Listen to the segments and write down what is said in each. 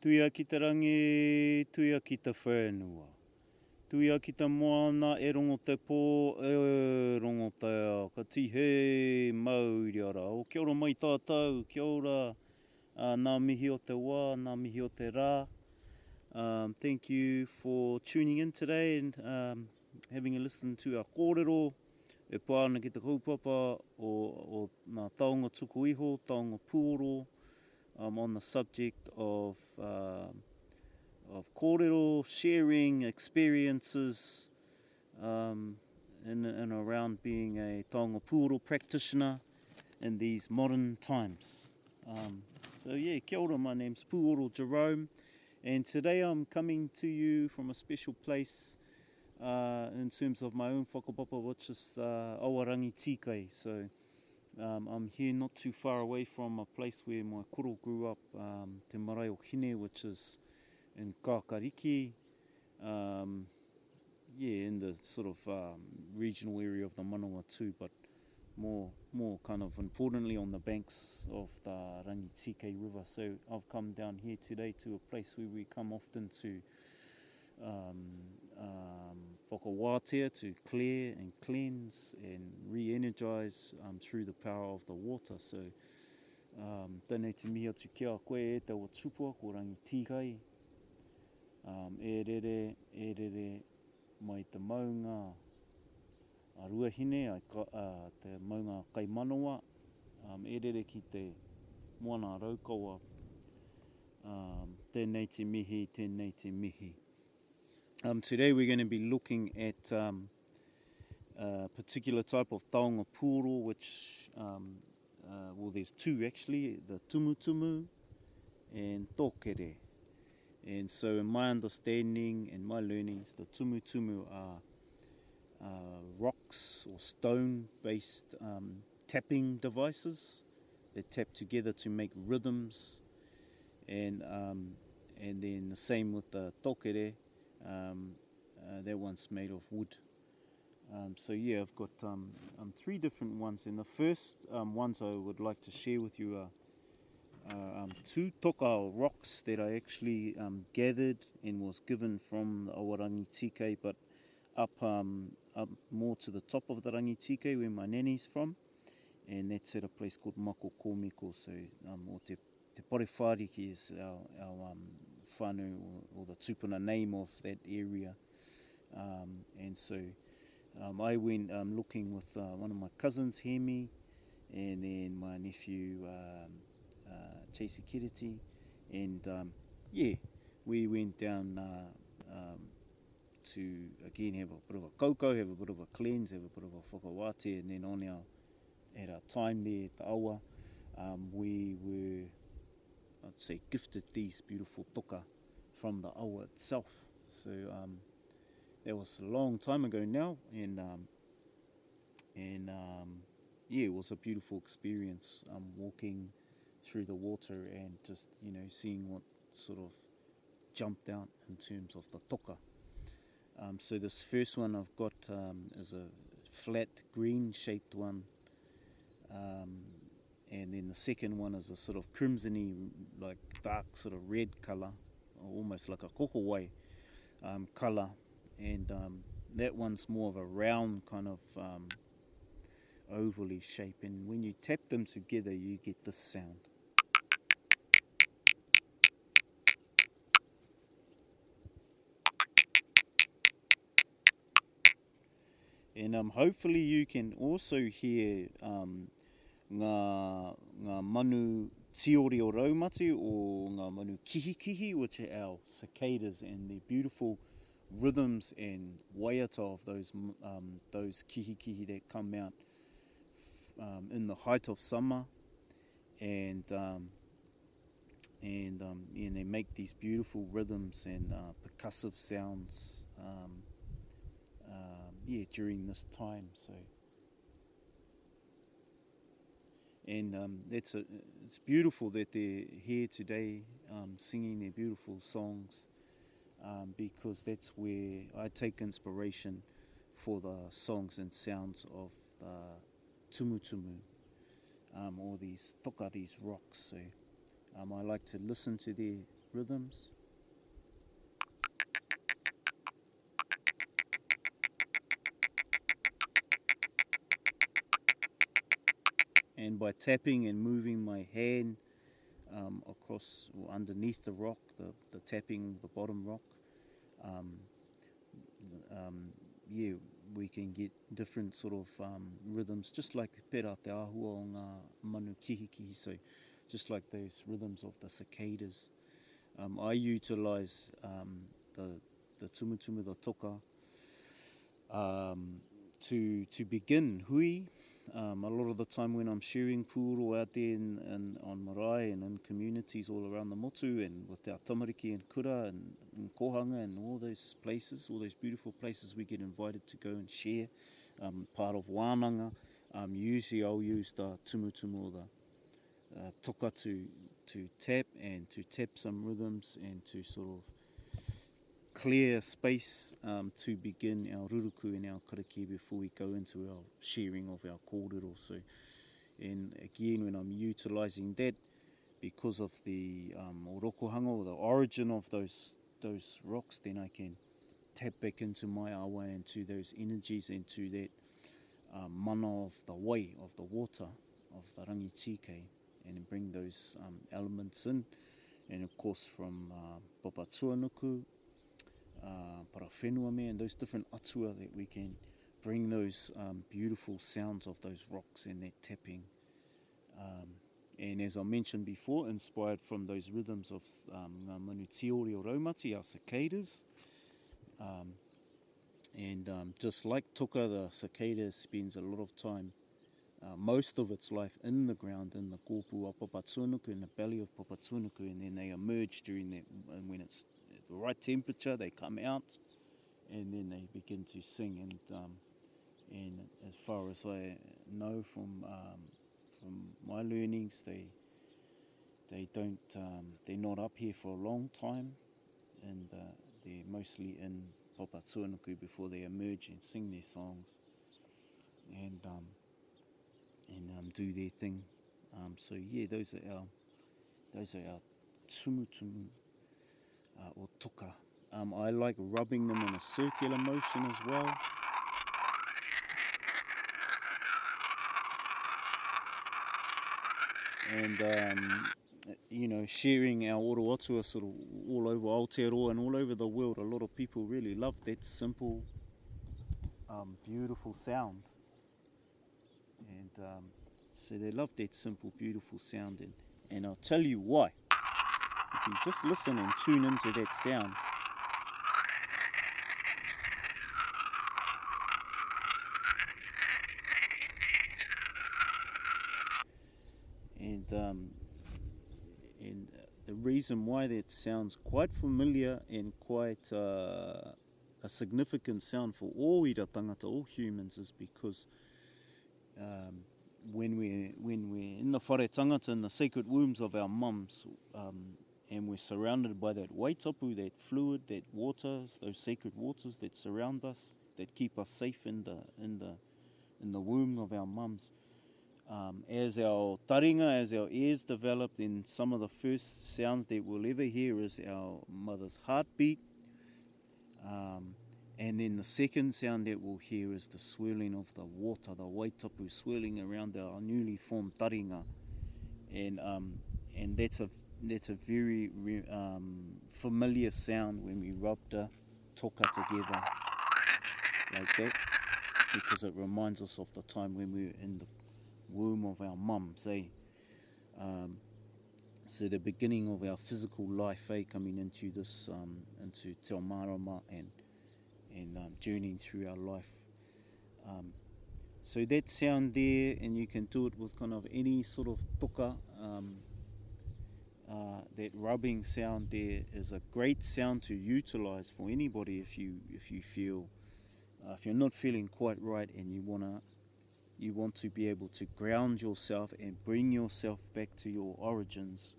Tuia ki te rangi, tuia ki te whenua. Tuia ki te moana, e rongo te pō, e rongo te ao. Ka tihe mauri ara. O kia ora mai tātou, kia ora nā mihi o te wā, nā mihi o te rā. Thank you for tuning in today and having a listen to our kōrero. E pāna ki te kaupapa o nā taonga tuku iho, taonga puoro, on the subject of kōrero, sharing experiences in and around being a Taonga Puoro practitioner in these modern times. So yeah, kia ora, my name's Puoro Jerome, and today I'm coming to you from a special place in terms of my own whakapapa, which is Awarangi Tikai. So I'm here not too far away from a place where my koro grew up, Te Marae o Hine, which is in Kākariki, in the sort of regional area of the Manawatu, but more kind of importantly on the banks of the Rangitike River. So I've come down here today to a place where we come often to whakawātea, to clear and cleanse and re-energise through the power of the water. So tēnei te mihi atu kia koe e te o tupua ko Rangitikai. E rere mai te maunga a ruahine, te maunga kai manawa, e rere ki te moana raukaua, tēnei te mihi, tēnei te mihi. Today we're going to be looking at a particular type of Taonga Puoro, which, well, there's two actually, the Tumutumu and Tokere. And so in my understanding and my learnings, the Tumutumu are rocks or stone-based tapping devices. They tap together to make rhythms, and then the same with the Tokere. That one's made of wood. So yeah, I've got three different ones, and the first ones I would like to share with you are two Toka rocks that I actually gathered and was given from the Rangitike, but up more to the top of the Rangitike where my nanny's from, and that's at a place called Mako Komiko. So or te Parewhariki is our whānau, or the tupuna name of that area. And so I went looking with one of my cousins, Hemi, and then my nephew Chasey Kiriti, and we went down to again have a bit of a koukou, have a bit of a cleanse, have a bit of a whakawāte, and then at our time there at the awa, we were, I'd say, gifted these beautiful toka from the awa itself. So that was a long time ago now, and it was a beautiful experience walking through the water and just seeing what sort of jumped out in terms of the toka. So this first one I've got is a flat green shaped one, and then the second one is a sort of crimsony, like dark sort of red colour, almost like a kokowai colour, and that one's more of a round kind of ovally shape, and when you tap them together you get this sound. And hopefully you can also hear ngā manu tiori o raumati, or ngā manu kihi, which are our cicadas, and the beautiful rhythms and waiata of those kihi that come out in the height of summer, and they make these beautiful rhythms and percussive sounds during this time. So, and it's beautiful that they're here today singing their beautiful songs, because that's where I take inspiration for the songs and sounds of the Tumutumu, or these toka, these rocks. So I like to listen to their rhythms. And by tapping and moving my hand across or underneath the rock, the tapping the bottom rock, um, yeah, we can get different sort of rhythms, just like pera te ahua o ngā manu kihikihi, so just like those rhythms of the cicadas. I utilise the tumutumu, the toka, to begin hui. A lot of the time when I'm sharing puoro out there on marae and in communities all around the motu and with our tamariki and kura and kohanga and all those places, all those beautiful places we get invited to go and share, part of wānanga, usually I'll use the tumutumu or the toka to tap and to tap some rhythms and to sort of clear space to begin our ruruku and our karakia before we go into our sharing of our kōrero. So, and again, when I'm utilising that, because of the orokohanga or the origin of those rocks, then I can tap back into my awa and to those energies and to that mana of the wai, of the water, of the rangitike, and bring those elements in. And of course from papatuanuku, parawhenua me, and those different atua that we can bring those beautiful sounds of those rocks and that tapping. And as I mentioned before, inspired from those rhythms of ngā manu tiori o Raumati, our cicadas. And just like Toka, the cicada spends a lot of time, most of its life in the ground, in the kōpū of Papatuanuku, in the belly of Papatuanuku, and then they emerge during that, and when it's at the right temperature, they come out, and then they begin to sing. And as far as I know from my learnings, they don't, they're not up here for a long time, and they're mostly in Papatuanuku before they emerge and sing their songs, and do their thing. So yeah, those are our tumutumu or toka. I like rubbing them in a circular motion as well. And you know, sharing our ORO ATUA sort of all over Aotearoa and all over the world, a lot of people really love that simple, beautiful sound. And so they love that simple, beautiful sound. And I'll tell you why. If you just listen and tune into that sound, and the reason why that sounds quite familiar and quite a significant sound for all ira tangata, all humans, is because when we're in the whare tangata, in the sacred wombs of our mums, and we're surrounded by that waitapu, that fluid, that water, those sacred waters that surround us, that keep us safe in the womb of our mums. As our taringa, as our ears develop, then some of the first sounds that we'll ever hear is our mother's heartbeat. And then the second sound that we'll hear is the swirling of the water, the waitapu swirling around our newly formed taringa. And that's a very familiar sound when we rub the toka together like that, because it reminds us of the time when we were in the womb of our mums, eh? So the beginning of our physical life, coming into this, into te marama and journeying through our life. So that sound there, and you can do it with kind of any sort of toka. That rubbing sound there is a great sound to utilize for anybody if you feel, if you're not feeling quite right and you want to be able to ground yourself and bring yourself back to your origins,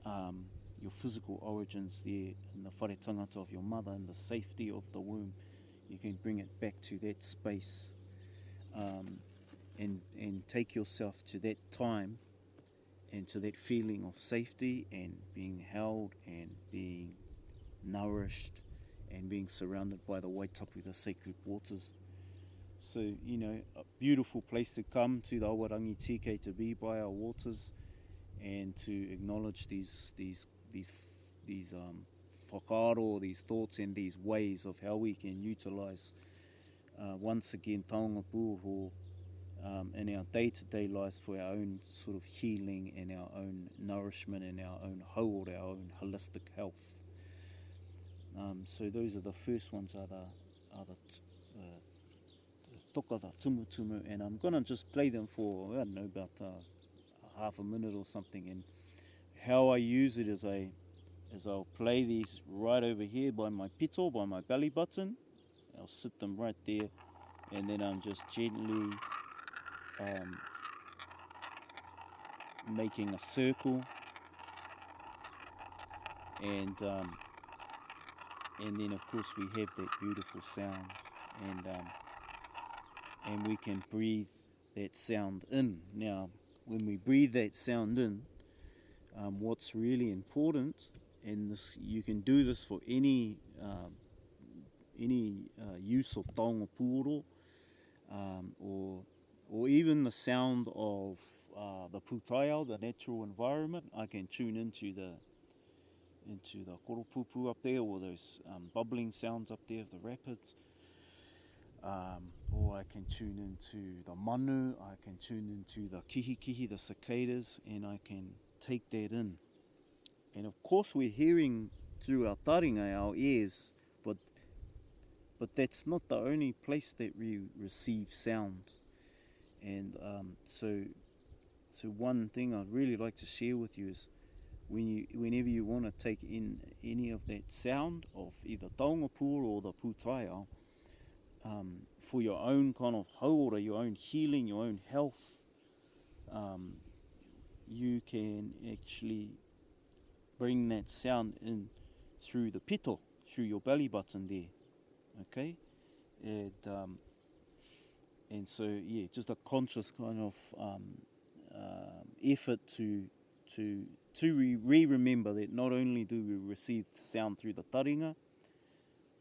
your physical origins there in the whare tangata of your mother, in the safety of the womb. You can bring it back to that space, and take yourself to that time and to that feeling of safety and being held and being nourished and being surrounded by the Waitapu, the sacred waters. So, you know, a beautiful place to come to the Awarangi Tike, to be by our waters and to acknowledge these whakaaro, these thoughts and these ways of how we can utilise once again Taonga Puoro in our day-to-day lives for our own sort of healing and our own nourishment and our own hauora, our own holistic health. So those are the first ones, are the Toka, the Tumutumu, and I'm going to just play them for, I don't know, about half a minute or something. And how I use it is I'll play these right over here by my pito, by my belly button. I'll sit them right there, and then I'm just gently making a circle, and then of course we have that beautiful sound, and we can breathe that sound in. Now, when we breathe that sound in, what's really important, and this, you can do this for any use of taonga puoro, or even the sound of the pūtaiao, the natural environment. I can tune into the koropupu up there, or those bubbling sounds up there of the rapids. Or I can tune into the manu, I can tune into the kihi, the cicadas, and I can take that in. And of course we're hearing through our taringa, our ears, but that's not the only place that we receive sound. And so one thing I'd really like to share with you is whenever you want to take in any of that sound of either taonga puoro or the pūtaiao, for your own kind of hauora, your own healing, your own health, you can actually bring that sound in through the pito, through your belly button there, okay? And so, yeah, just a conscious kind of effort to remember that not only do we receive sound through the taringa,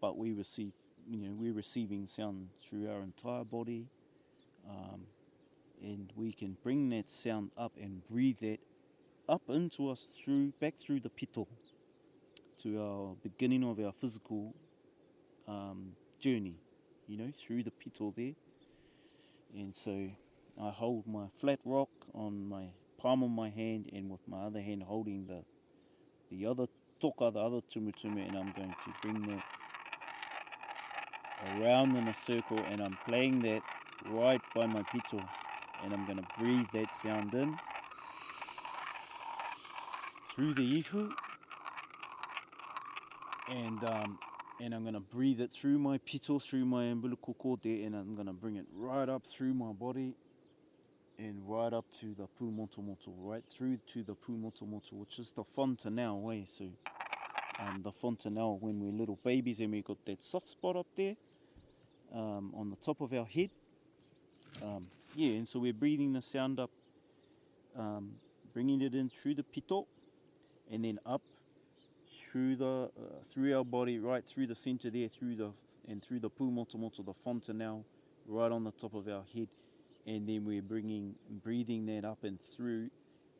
but we're receiving sound through our entire body, and we can bring that sound up and breathe that up into us back through the pito, to our beginning of our physical journey, through the pito there. And so I hold my flat rock on my palm of my hand, and with my other hand holding the other toka, the other tumutumu, and I'm going to bring that around in a circle, and I'm playing that right by my pito, and I'm going to breathe that sound in through the ihu, and I'm going to breathe it through my pito, through my umbilical cord there, and I'm going to bring it right up through my body and right up to the pūmotomoto, right through to the pūmotomoto, which is the fontanelle way. So the fontanelle, when we're little babies and we got that soft spot up there on the top of our head. And so we're breathing the sound up, bringing it in through the pito, and then up through our body, right through the center there, through the pūmotomoto, the fontanelle, right on the top of our head, and then we're breathing that up and through,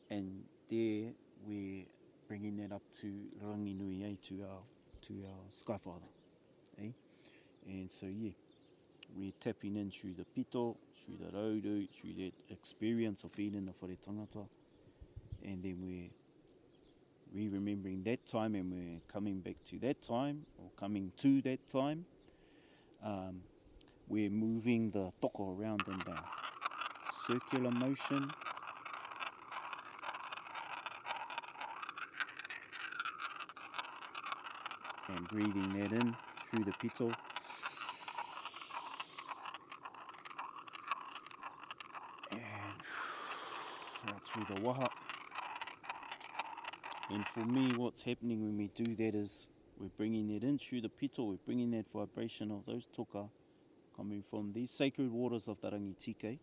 and there we're bringing that up to rangi nui, to our Sky Father, And so we're tapping in through the pito, through the rauru, through that experience of being in the whare tangata, and then we're re-remembering that time, and we're coming back to that time, or coming to that time. We're moving the toka around in the circular motion. And breathing that in through the pito. And out through the waha. And for me, what's happening when we do that is we're bringing it in through the pito, we're bringing that vibration of those toka coming from these sacred waters of the rangi tike,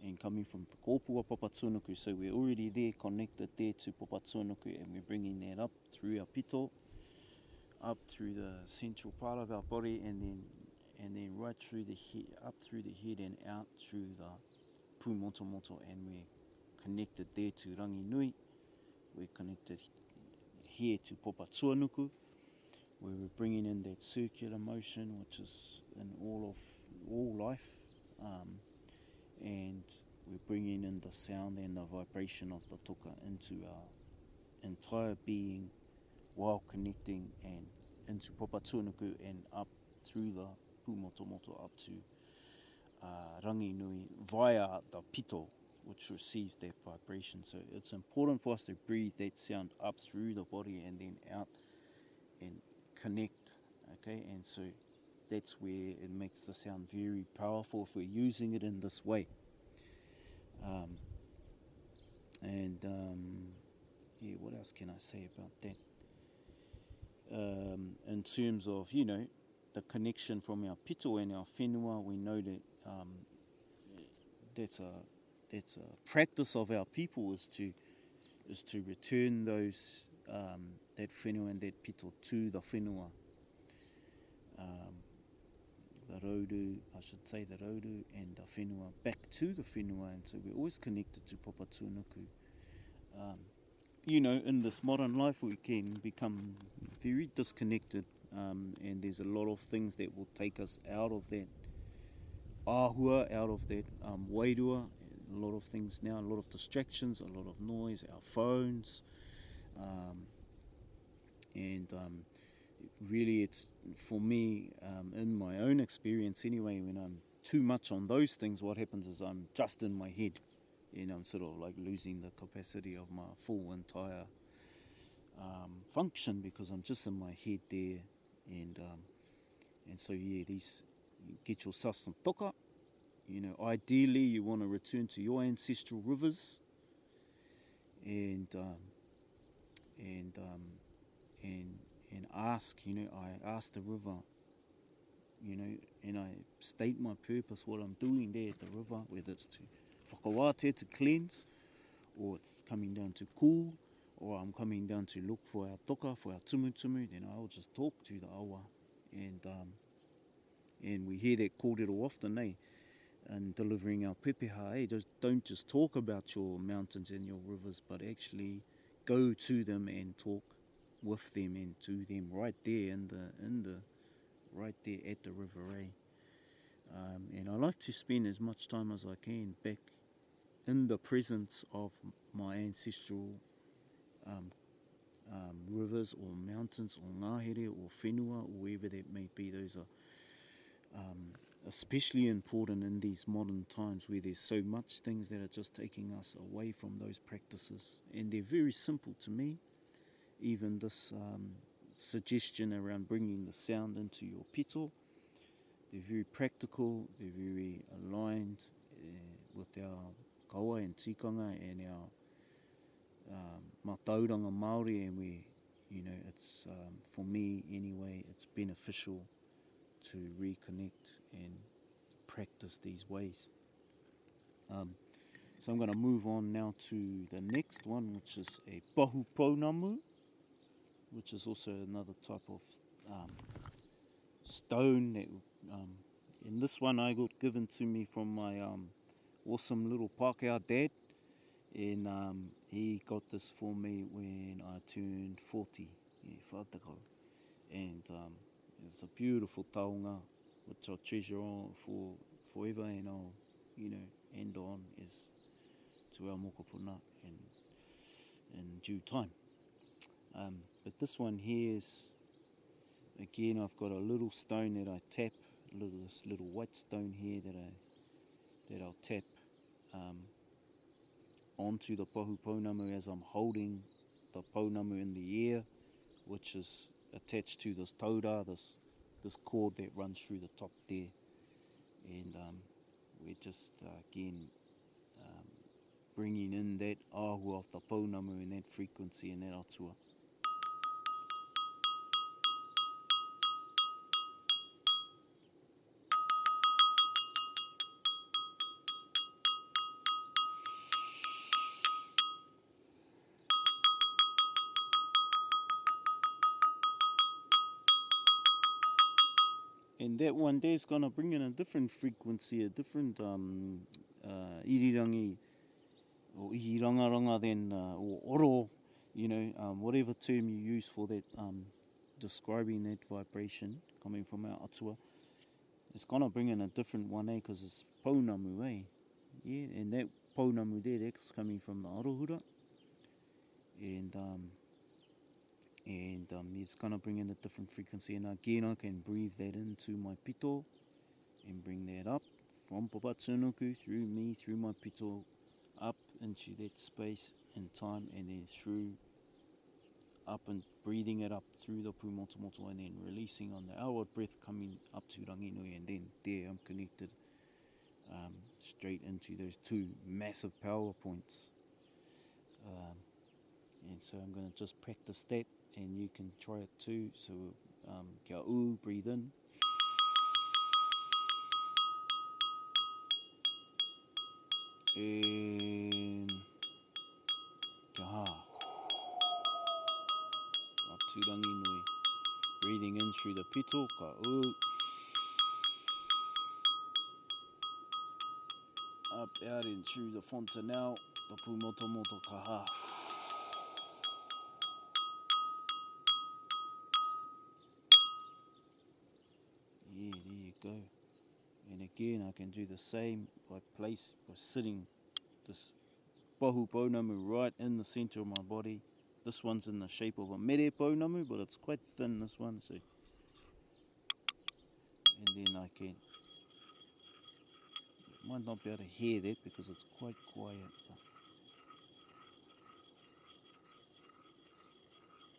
and coming from the kōpua Papatūānuku. So we're already there, connected there to Papatūānuku, and we're bringing that up through our pito, up through the central part of our body, and then right through the head, up through the head and out through the pūmotomoto, and we're connected there to rangi nui. We're connected here to Papatūānuku, where we're bringing in that circular motion, which is in all life, and we're bringing in the sound and the vibration of the toka into our entire being, while connecting and into Papatūānuku and up through the pūmotomoto up to rangi nui via the pito, which receives that vibration. So it's important for us to breathe that sound up through the body and then out and connect, okay? And so that's where it makes the sound very powerful if we're using it in this way. Yeah, what else can I say about that? In terms of, the connection from our pito and our whenua, we know that that's a practice of our people is to return those that whenua and that pito to the whenua. The raudu, I should say the raudu and the whenua back to the whenua, and so we're always connected to Papatūānuku. In this modern life we can become very disconnected, and there's a lot of things that will take us out of that āhua, out of that wairua. A lot of things now, a lot of distractions, a lot of noise, our phones, and really it's, for me, in my own experience anyway, when I'm too much on those things, what happens is I'm just in my head, and I'm sort of like losing the capacity of my full entire function, because I'm just in my head there, and so yeah, get yourself some toka. Ideally you want to return to your ancestral rivers, and ask, I ask the river, and I state my purpose, what I'm doing there at the river, whether it's to whakawate, to cleanse, or it's coming down to cool, or I'm coming down to look for our toka, for our tumutumu, then I'll just talk to the awa. And we hear that kōrero often, and delivering our pepeha, don't just talk about your mountains and your rivers, but actually go to them and talk with them and to them right there right there at the river, and I like to spend as much time as I can back in the presence of my ancestral rivers or mountains or ngahere or whenua or wherever that may be. Those are especially important in these modern times where there's so much things that are just taking us away from those practices, and they're very simple to me. Even this suggestion around bringing the sound into your pito, they're very practical, they're very aligned with our kaua and tikanga and our mātauranga Māori, and it's, for me anyway, it's beneficial to reconnect and practice these ways. So I'm going to move on now to the next one, which is a Pahu Pounamu, which is also another type of stone that, and this one I got given to me from my awesome little Pākehā dad, and he got this for me when I turned 40, whātakau, and it's a beautiful taonga which I'll treasure on for forever, and I'll end on is to our mokopuna in due time. But this one here is, again, I've got a little stone that I tap, this little white stone here that I'll tap onto the Pahu Pounamu as I'm holding the Pounamu in the air, which is attached to this taura, this cord that runs through the top there. And we're just, again, bringing in that āhua of the Pounamu and that frequency and that atua. And that one there's gonna bring in a different frequency, a different irirangi or ihirangaranga than or oro, whatever term you use for that, describing that vibration coming from our atua. It's gonna bring in a different one, because it's Pounamu, Yeah, and that Pounamu there, that's coming from the Arohura. And it's gonna bring in a different frequency. And again, I can breathe that into my pito and bring that up from Papatsunuku through me, through my pito, up into that space and time, and then through up and breathing it up through the pumotomoto, and then releasing on the outward breath, coming up to Ranginui, and then there I'm connected straight into those two massive power points. And so I'm going to just practice that, and you can try it too. So kia u, breathe in. And kia ha. Up to Ranginui. Breathing in through the pito, ka u. Up, out, and through the fontanelle, the pumotomoto, ka ha. Yeah, there you go. And again, I can do the same by sitting this Pahu Pounamu right in the centre of my body. This one's in the shape of a mere Pounamu, but it's quite thin, this one. So, and then I can, might not be able to hear that because it's quite quiet.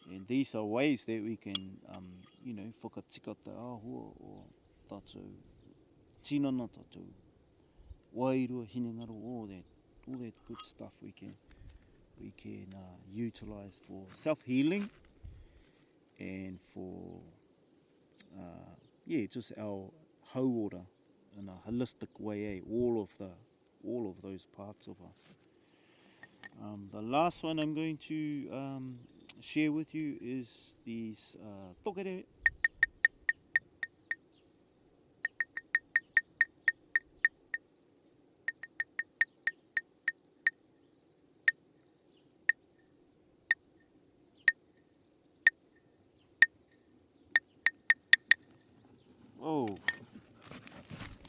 And these are ways that we can, whakatika te āhua o tātou tinana, tātou wairua, hinengaro, all that good stuff we can utilise for self-healing and for just our hauora in a holistic way, all of those parts of us. The last one I'm going to share with you is these tokere. Oh,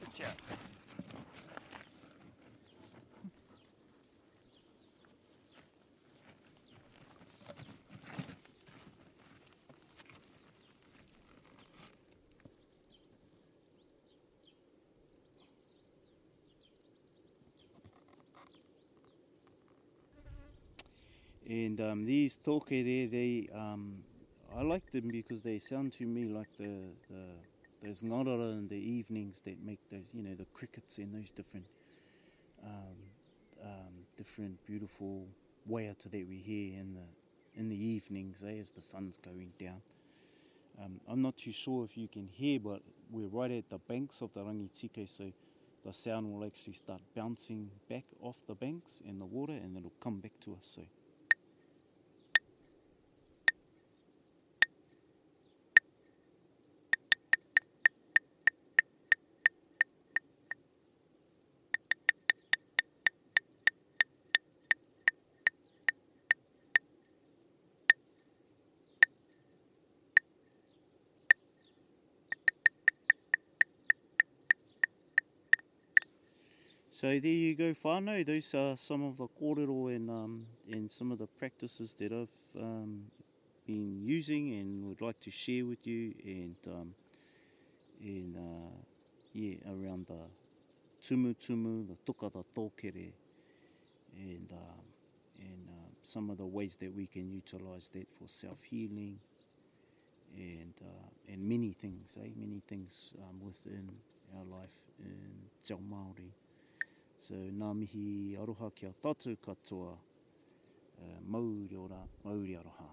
watch out. And these tokere, I like them because they sound to me like those ngorara in the evenings that make those, the crickets and those different beautiful waiata that we hear in the evenings, as the sun's going down. I'm not too sure if you can hear, but we're right at the banks of the rangitike, so the sound will actually start bouncing back off the banks and the water, and it'll come back to us. So. So there you go, whānau. Those are some of the kōrero and some of the practices that I've been using and would like to share with you, and around the Tumutumu, the Toka, the Tokere, and some of the ways that we can utilise that for self-healing and many things, within our life in Te Ao Māori. So ngā mihi aroha kia tātou katoa, mauri ora, mauri aroha.